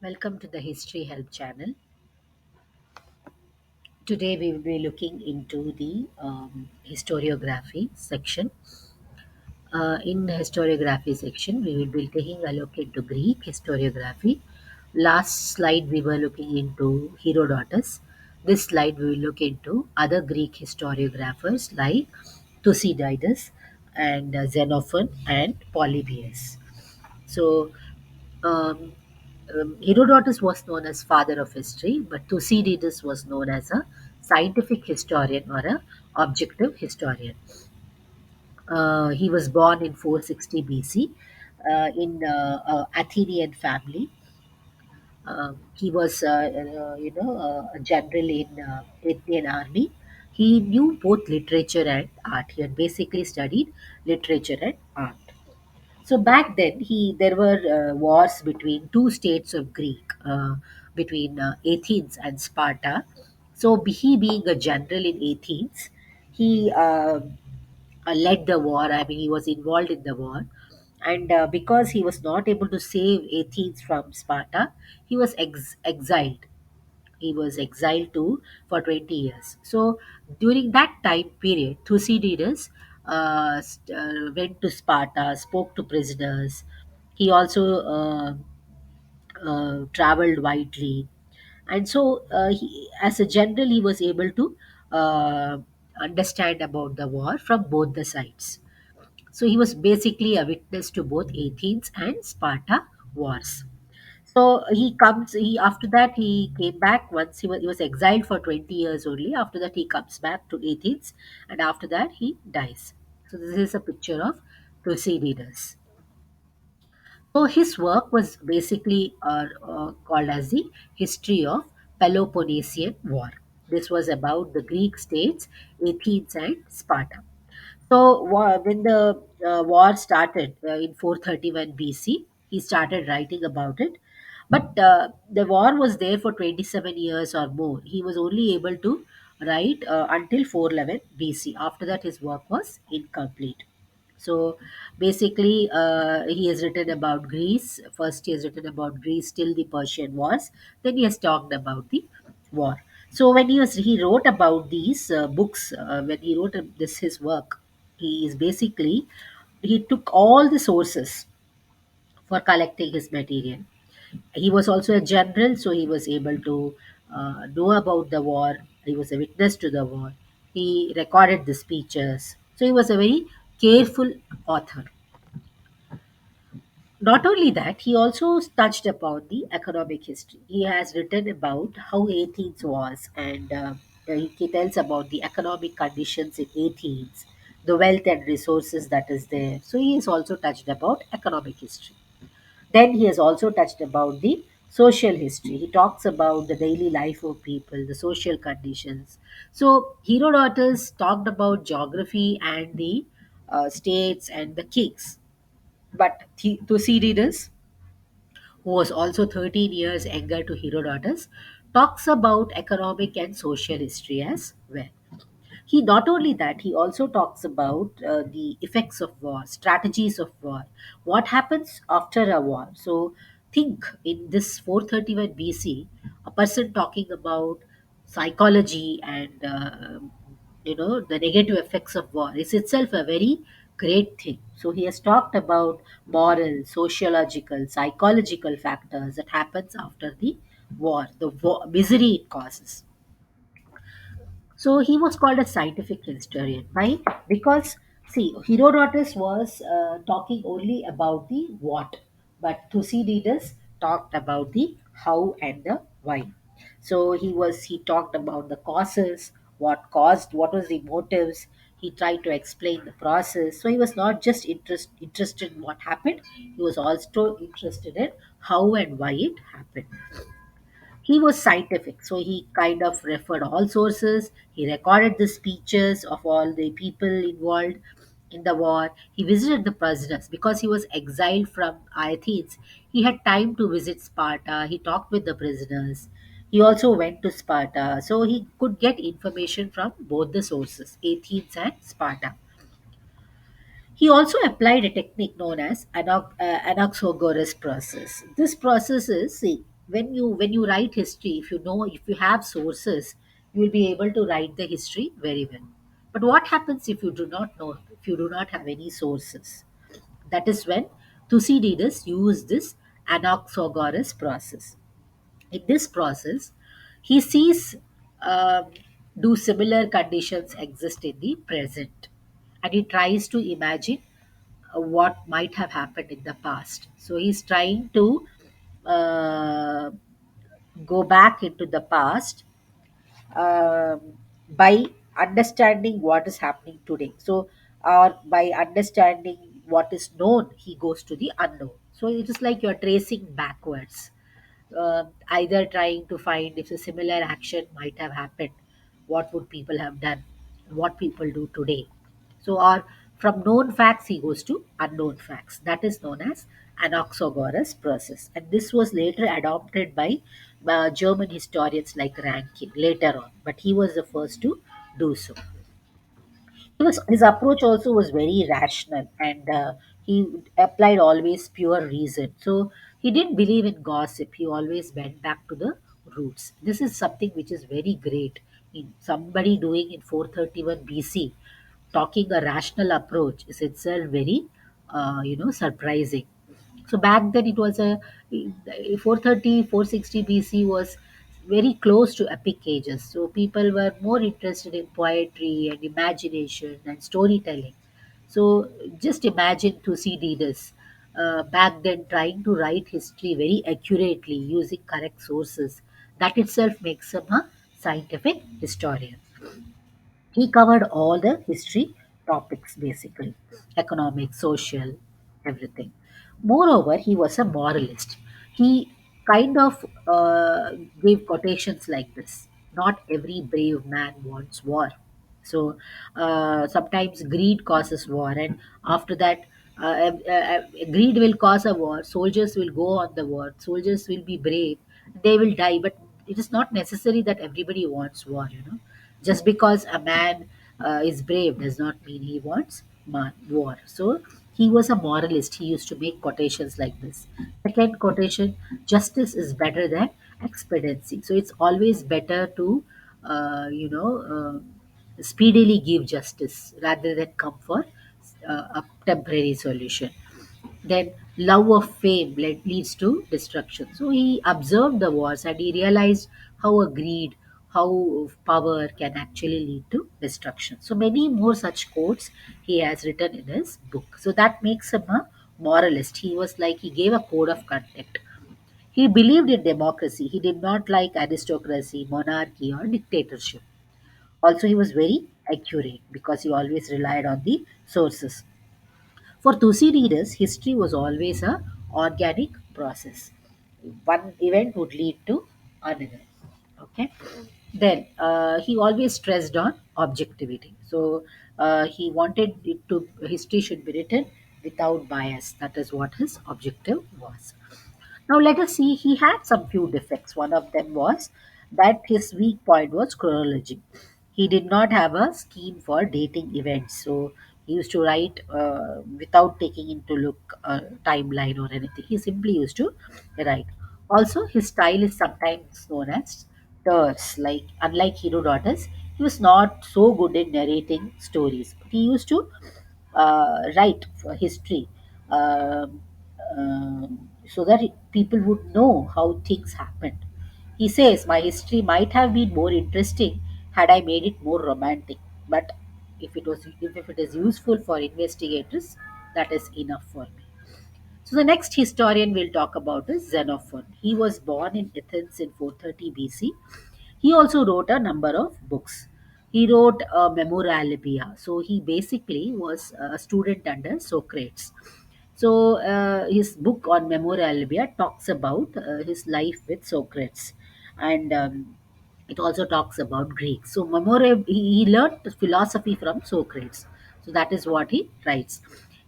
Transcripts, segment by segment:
Welcome to the History Help channel. Today we will be looking into the historiography section. In the historiography section, we will be taking a look into Greek historiography. Last slide we were looking into Herodotus. This slide we will look into other Greek historiographers like Thucydides and Xenophon and Polybius. So um, Herodotus was known as father of history, but Thucydides was known as a scientific historian or a objective historian. He was born in 460 BC in Athenian family. He was, a general in Athenian army. He knew both literature and art. He had basically studied literature and art. So back then, he there were wars between two states of Greek, between Athens and Sparta. So he being a general in Athens, he led the war. I mean, he was involved in the war, and because he was not able to save Athens from Sparta, he was exiled. He was exiled too for 20 years. So during that time period, Thucydides went to Sparta, spoke to prisoners. He also traveled widely. And so, as a general, he was able to uh, understand about the war from both the sides. So he was basically a witness to both Athens and Sparta wars. So he comes. He after that he came back once he was exiled for 20 years only. After that he comes back to Athens, and after that he dies. So this is a picture of Thucydides. So his work was basically called as the History of Peloponnesian War. This was about the Greek states, Athens and Sparta. So when the war started in 431 BC, he started writing about it. But the war was there for 27 years or more. He was only able to write until 411 BC. After that, his work was incomplete. So basically, he has written about Greece. First, he has written about Greece till the Persian Wars. Then he has talked about the war. So when he wrote about these books, when he wrote this his work, he is basically he took all the sources for collecting his material. He was also a general, so he was able to know about the war. He was a witness to the war. He recorded the speeches. So he was a very careful author. Not only that, he also touched upon the economic history. He has written about how Athens was, and he tells about the economic conditions in Athens, the wealth and resources that is there. So he has also touched about economic history. Then he has also touched about the social history. He talks about the daily life of people, the social conditions. So Herodotus talked about geography and the states and the kings. But Thucydides, who was also 13 years younger to Herodotus, talks about economic and social history as well. He not only that, he also talks about the effects of war, strategies of war, what happens after a war. So think in this 431 BC, a person talking about psychology and the negative effects of war is itself a very great thing. So he has talked about moral, sociological, psychological factors that happens after the war, the misery it causes. So he was called a scientific historian. Why? Because see, Herodotus was talking only about the what, but Thucydides talked about the how and the why. So he talked about the causes, what caused, what was the motives. He tried to explain the process. So he was not just interested in what happened. He was also interested in how and why it happened. He was scientific, so he kind of referred all sources. He recorded the speeches of all the people involved in the war. He visited the prisoners because he was exiled from Athens. He had time to visit Sparta. He talked with the prisoners. He also went to Sparta, so he could get information from both the sources, Athens and Sparta. He also applied a technique known as Anaxagoras process. This process is, see, when you write history, if you have sources, you will be able to write the history very well. But what happens if you do not know, if you do not have any sources? That is when Thucydides used this anaxagoras process. In this process, he sees, um, do similar conditions exist in the present, and he tries to imagine what might have happened in the past. So he's trying to uh, go back into the past, um, by understanding what is happening today. So, or by understanding what is known, he goes to the unknown. So it is like you're tracing backwards, either trying to find if a similar action might have happened, what would people have done, what people do today. So, or from known facts, he goes to unknown facts. That is known as Anaxagoras process. And this was later adopted by German historians like Rankin later on, but he was the first to do so. His approach also was very rational, and he applied always pure reason. So he didn't believe in gossip. He always went back to the roots. This is something which is very great in somebody doing in 431 BC. Talking a rational approach is itself very, surprising. So back then it was a 430, 460 BC was very close to epic ages. So people were more interested in poetry and imagination and storytelling. So just imagine Thucydides back then trying to write history very accurately using correct sources. That itself makes him a scientific historian. He covered all the history topics basically, economic, social, everything. Moreover, he was a moralist. He kind of gave quotations like this: not every brave man wants war. So sometimes greed causes war, and after that, greed will cause a war. Soldiers will go on the war. Soldiers will be brave. They will die, but it is not necessary that everybody wants war. Just because a man is brave does not mean he wants war. So he was a moralist. He used to make quotations like this. Second quotation: justice is better than expediency. So it's always better to, speedily give justice rather than come for a temporary solution. Then love of fame leads to destruction. So he observed the wars and he realized how a greed, how power can actually lead to destruction. So many more such quotes he has written in his book. So that makes him a moralist. He was like he gave a code of conduct. He believed in democracy. He did not like aristocracy, monarchy, or dictatorship. Also, he was very accurate because he always relied on the sources. For Thucydides, history was always a organic process. One event would lead to another. Okay. Then he always stressed on objectivity. So he wanted it to history should be written without bias. That is what his objective was. Now let us see, he had some few defects. One of them was that his weak point was chronology. He did not have a scheme for dating events. So he used to write without taking into look timeline or anything. He simply used to write. Also, his style is sometimes known as terse. Like unlike Herodotus, he was not so good in narrating stories. He used to write for history, um, so that people would know how things happened. He says, my history might have been more interesting had I made it more romantic, but if it is useful for investigators, that is enough for me. So the next historian we'll talk about is Xenophon. He was born in Athens in 430 BC. He also wrote a number of books. He wrote Memorabilia. So he basically was a student under Socrates. So his book on Memorabilia talks about his life with Socrates, and it also talks about Greek. So he learned philosophy from Socrates. So that is what he writes.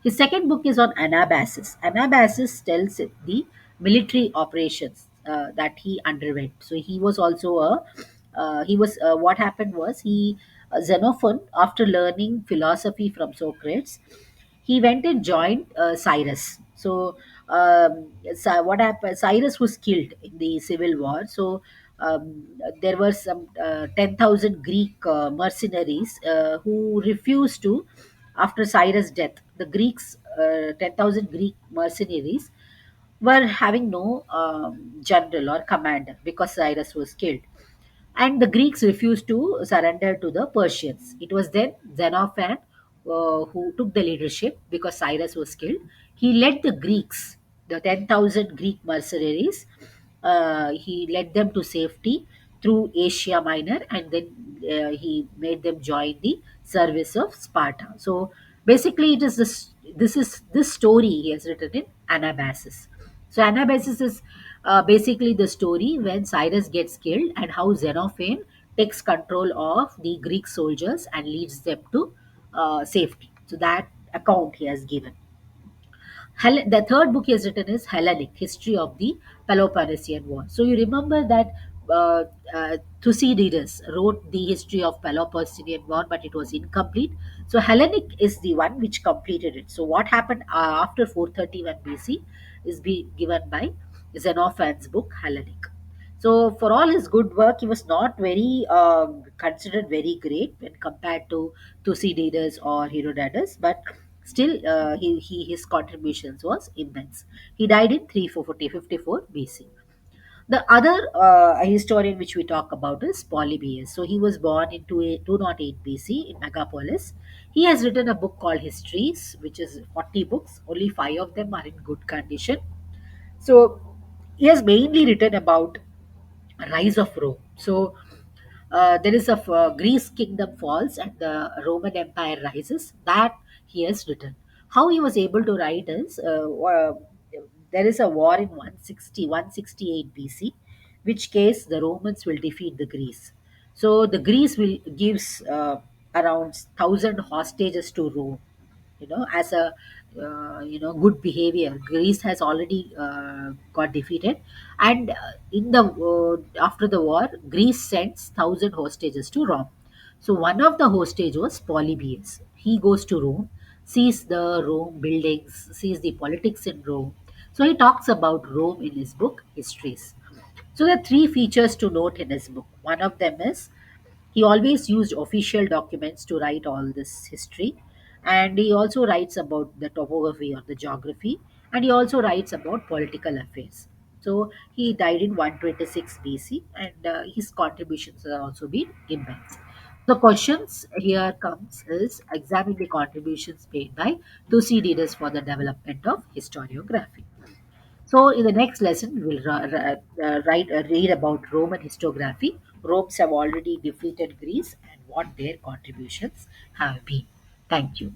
His second book is on Anabasis. Anabasis tells it the military operations that he underwent. So he was also a he was what happened was he Xenophon, after learning philosophy from Socrates, he went and joined Cyrus. So, what happened? Cyrus was killed in the civil war. So there were some 10,000 Greek mercenaries who refused to, after Cyrus' death, the Greeks, 10,000 Greek mercenaries were having no general or commander because Cyrus was killed. And the Greeks refused to surrender to the Persians. It was then Xenophon who took the leadership because Cyrus was killed. He led the Greeks, the 10,000 Greek mercenaries, he led them to safety through Asia Minor, and then he made them join the service of Sparta. So basically, it is this story he has written in Anabasis. So Anabasis is basically the story when Cyrus gets killed and how Xenophon takes control of the Greek soldiers and leads them to safety. So that account he has given. The third book he has written is Hellenic, History of the Peloponnesian War. So you remember that uh, Thucydides wrote the history of Peloponnesian War, but it was incomplete. So Hellenic is the one which completed it. So what happened after 431 BC is given by Xenophon's book Hellenic. So for all his good work, he was not very considered very great when compared to Thucydides or Herodotus, but still his contributions was immense. He died in 354 BC. The other historian which we talk about is Polybius. So he was born in 208 BC in Megapolis. He has written a book called Histories, which is 40 books. Only 5 of them are in good condition. So he has mainly written about rise of Rome. So there is Greece kingdom falls and the Roman Empire rises. That he has written. How he was able to write is there is a war in 168 BC, which case the Romans will defeat the Greece. So the Greece will gives around 1,000 hostages to Rome, as a good behavior. Greece has already got defeated, and in the after the war, Greece sends 1,000 hostages to Rome. So one of the hostage was Polybius. He goes to Rome, sees the Rome buildings, sees the politics in Rome. So he talks about Rome in his book Histories. So there are three features to note in his book. One of them is he always used official documents to write all this history, and he also writes about the topography or the geography, and he also writes about political affairs. So he died in 126 BC, and his contributions have also been immense. The questions here comes is examine the contributions made by Thucydides for the development of historiography. So, in the next lesson, we will read about Roman historiography. Romans have already defeated Greece and what their contributions have been. Thank you.